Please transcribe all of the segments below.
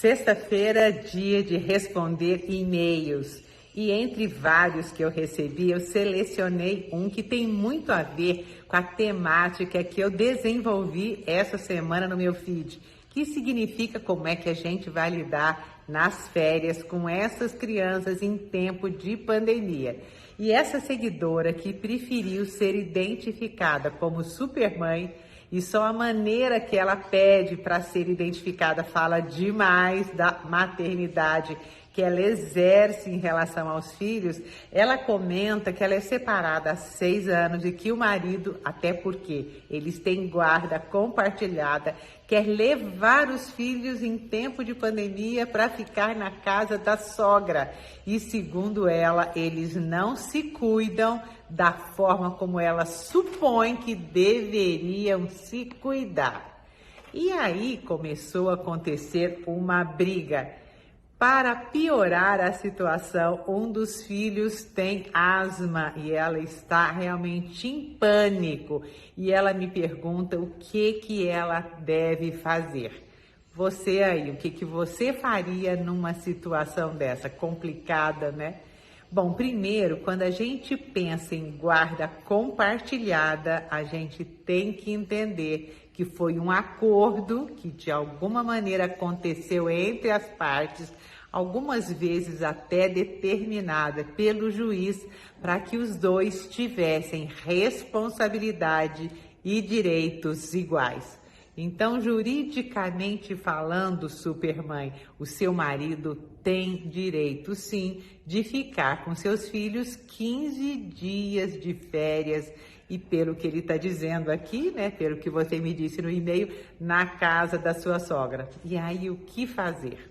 Sexta-feira, dia de responder e-mails. E entre vários que eu recebi, eu selecionei um que tem muito a ver com a temática que eu desenvolvi essa semana no meu feed, que significa como é que a gente vai lidar nas férias com essas crianças em tempo de pandemia. E essa seguidora que preferiu ser identificada como supermãe, e só a maneira que ela pede para ser identificada fala demais da maternidade que ela exerce em relação aos filhos. Ela comenta que ela é separada há 6 anos e que o marido, até porque eles têm guarda compartilhada, quer levar os filhos em tempo de pandemia para ficar na casa da sogra. E segundo ela, eles não se cuidam da forma como ela supõe que deveriam se cuidar. E aí começou a acontecer uma briga. Para piorar a situação, um dos filhos tem asma e ela está realmente em pânico. E ela me pergunta o que ela deve fazer. Você aí, o que você faria numa situação dessa? Complicada, né? Bom, primeiro, quando a gente pensa em guarda compartilhada, a gente tem que entender que foi um acordo que de alguma maneira aconteceu entre as partes, algumas vezes até determinada pelo juiz, para que os dois tivessem responsabilidade e direitos iguais. Então, juridicamente falando, supermãe, o seu marido tem direito, sim, de ficar com seus filhos 15 dias de férias e, pelo que ele está dizendo aqui, né, pelo que você me disse no e-mail, na casa da sua sogra. E aí, o que fazer?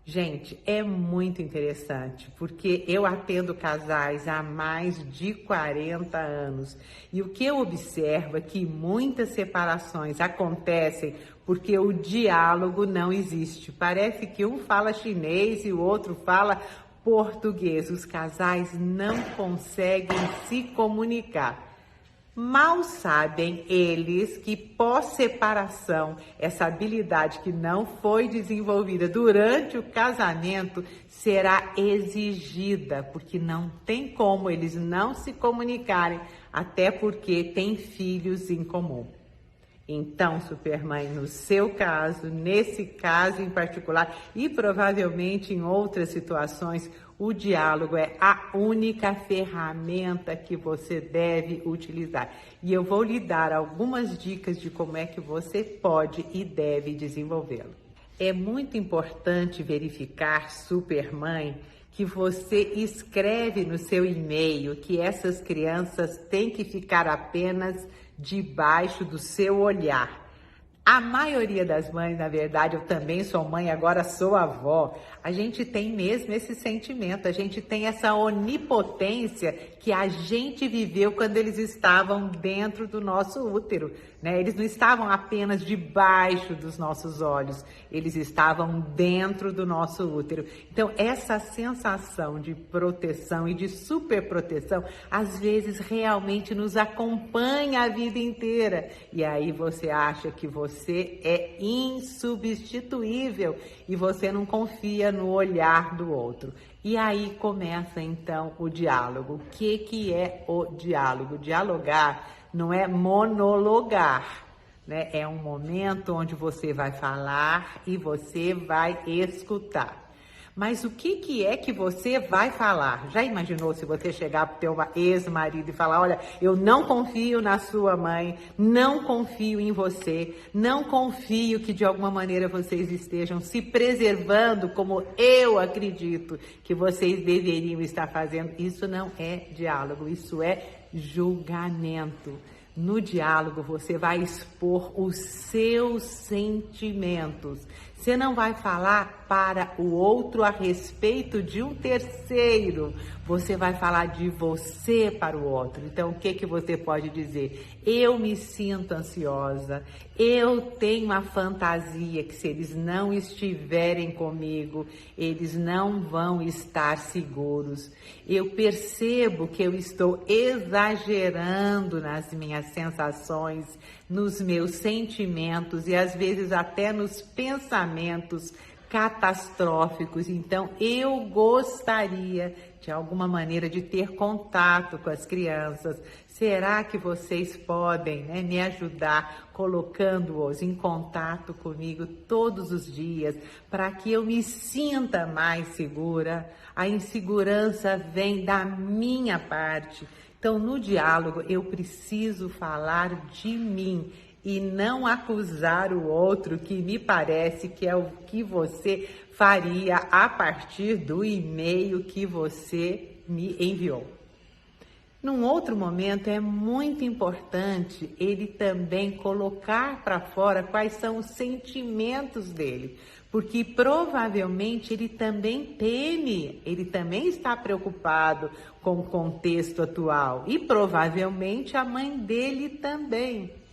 Gente, é muito interessante, porque eu atendo casais há mais de 40 anos e o que eu observo é que muitas separações acontecem porque o diálogo não existe. Parece que um fala chinês e o outro fala português. Os casais não conseguem se comunicar. Mal sabem eles que pós-separação, essa habilidade que não foi desenvolvida durante o casamento será exigida, porque não tem como eles não se comunicarem, até porque têm filhos em comum. Então, supermãe, no seu caso, nesse caso em particular e provavelmente em outras situações, o diálogo é a única ferramenta que você deve utilizar. E eu vou lhe dar algumas dicas de como é que você pode e deve desenvolvê-lo. É muito importante verificar, supermãe, que você escreve no seu e-mail que essas crianças têm que ficar apenas debaixo do seu olhar. A maioria das mães, na verdade, eu também sou mãe, agora sou avó, a gente tem mesmo esse sentimento, a gente tem essa onipotência que a gente viveu quando eles estavam dentro do nosso útero, né? Eles não estavam apenas debaixo dos nossos olhos, eles estavam dentro do nosso útero. Então, essa sensação de proteção e de superproteção, às vezes realmente nos acompanha a vida inteira. E aí você acha que você é insubstituível e você não confia no olhar do outro. E aí começa então o diálogo. O que é o diálogo? Dialogar não é monologar, né? É um momento onde você vai falar e você vai escutar. Mas o que é que você vai falar? Já imaginou se você chegar para o teu ex-marido e falar, olha, eu não confio na sua mãe, não confio em você, não confio que de alguma maneira vocês estejam se preservando como eu acredito que vocês deveriam estar fazendo. Isso não é diálogo, isso é julgamento. No diálogo, você vai expor os seus sentimentos. Você não vai falar para o outro a respeito de um terceiro. Você vai falar de você para o outro. Então, o que você pode dizer? Eu me sinto ansiosa. Eu tenho uma fantasia que se eles não estiverem comigo, eles não vão estar seguros. Eu percebo que eu estou exagerando nas minhas sensações, nos meus sentimentos e às vezes até nos pensamentos catastróficos. Então, eu gostaria, de alguma maneira, de ter contato com as crianças. Será que vocês podem, né, me ajudar colocando-os em contato comigo todos os dias, para que eu me sinta mais segura? A insegurança vem da minha parte. Então, no diálogo, eu preciso falar de mim e não acusar o outro, que me parece que é o que você faria a partir do e-mail que você me enviou. Num outro momento, é muito importante ele também colocar para fora quais são os sentimentos dele, porque provavelmente ele também teme, ele também está preocupado com o contexto atual e provavelmente a mãe dele também.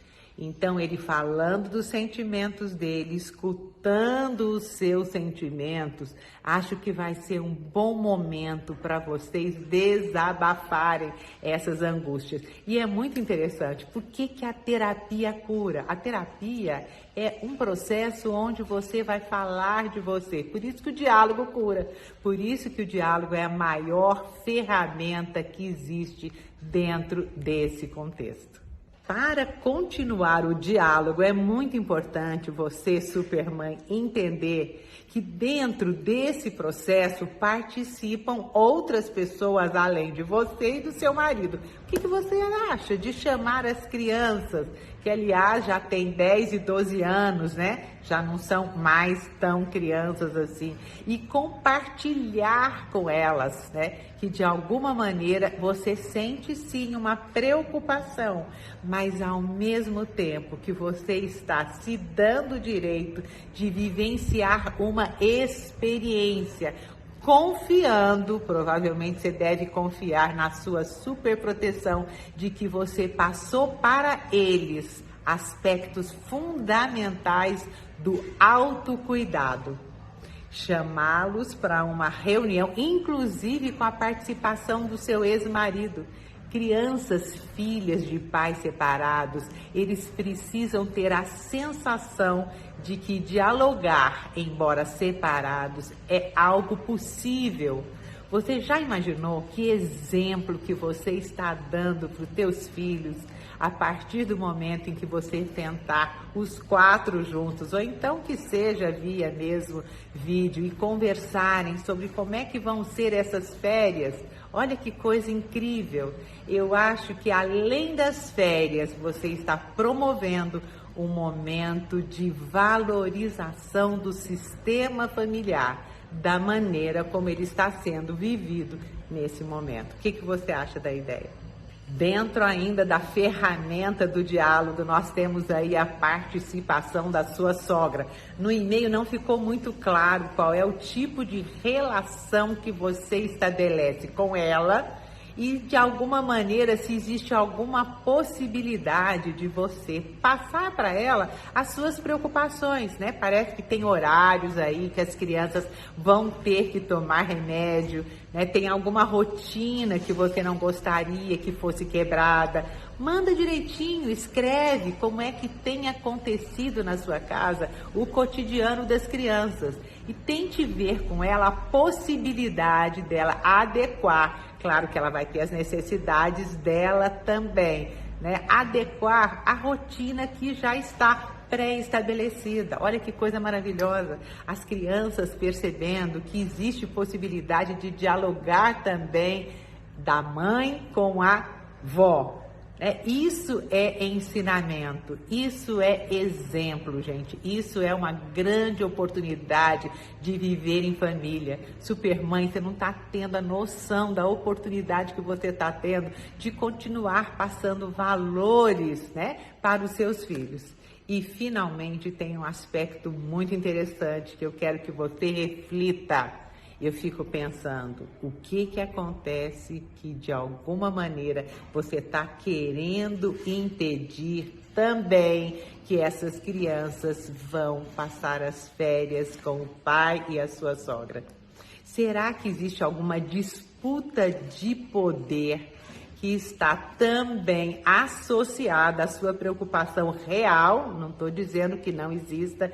Então, ele falando dos sentimentos dele, escutando os seus sentimentos, acho que vai ser um bom momento para vocês desabafarem essas angústias. E é muito interessante, por que a terapia cura? A terapia é um processo onde você vai falar de você, por isso que o diálogo cura, por isso que o diálogo é a maior ferramenta que existe dentro desse contexto. Para continuar o diálogo, é muito importante você, supermãe, entender que dentro desse processo participam outras pessoas além de você e do seu marido. O que você acha de chamar as crianças, que aliás já têm 10 e 12 anos, né? Já não são mais tão crianças assim, e compartilhar com elas, né? Que de alguma maneira você sente sim uma preocupação, mas ao mesmo tempo que você está se dando o direito de vivenciar uma experiência, confiando, provavelmente você deve confiar na sua superproteção, de que você passou para eles aspectos fundamentais do autocuidado. Chamá-los para uma reunião, inclusive com a participação do seu ex-marido. Crianças, filhas de pais separados, eles precisam ter a sensação de que dialogar, embora separados, é algo possível. Você já imaginou que exemplo que você está dando para os teus filhos a partir do momento em que você tentar os 4 juntos, ou então que seja via mesmo vídeo, e conversarem sobre como é que vão ser essas férias? Olha que coisa incrível! Eu acho que além das férias, você está promovendo um momento de valorização do sistema familiar, da maneira como ele está sendo vivido nesse momento. O que você acha da ideia? Dentro ainda da ferramenta do diálogo, nós temos aí a participação da sua sogra. No e-mail não ficou muito claro qual é o tipo de relação que você estabelece com ela e, de alguma maneira, se existe alguma possibilidade de você passar para ela as suas preocupações, né? Parece que tem horários aí que as crianças vão ter que tomar remédio, né? Tem alguma rotina que você não gostaria que fosse quebrada. Manda direitinho, escreve como é que tem acontecido na sua casa o cotidiano das crianças e tente ver com ela a possibilidade dela adequar. Claro que ela vai ter as necessidades dela também, né? Adequar a rotina que já está pré-estabelecida. Olha que coisa maravilhosa. As crianças percebendo que existe possibilidade de dialogar também da mãe com a vó. Isso é ensinamento, isso é exemplo, gente. Isso é uma grande oportunidade de viver em família. Supermãe, você não está tendo a noção da oportunidade que você está tendo de continuar passando valores, né, para os seus filhos. E, finalmente, tem um aspecto muito interessante que eu quero que você reflita. Eu fico pensando, o que acontece que, de alguma maneira, você está querendo impedir também que essas crianças vão passar as férias com o pai e a sua sogra? Será que existe alguma disputa de poder que está também associada à sua preocupação real? Não estou dizendo que não exista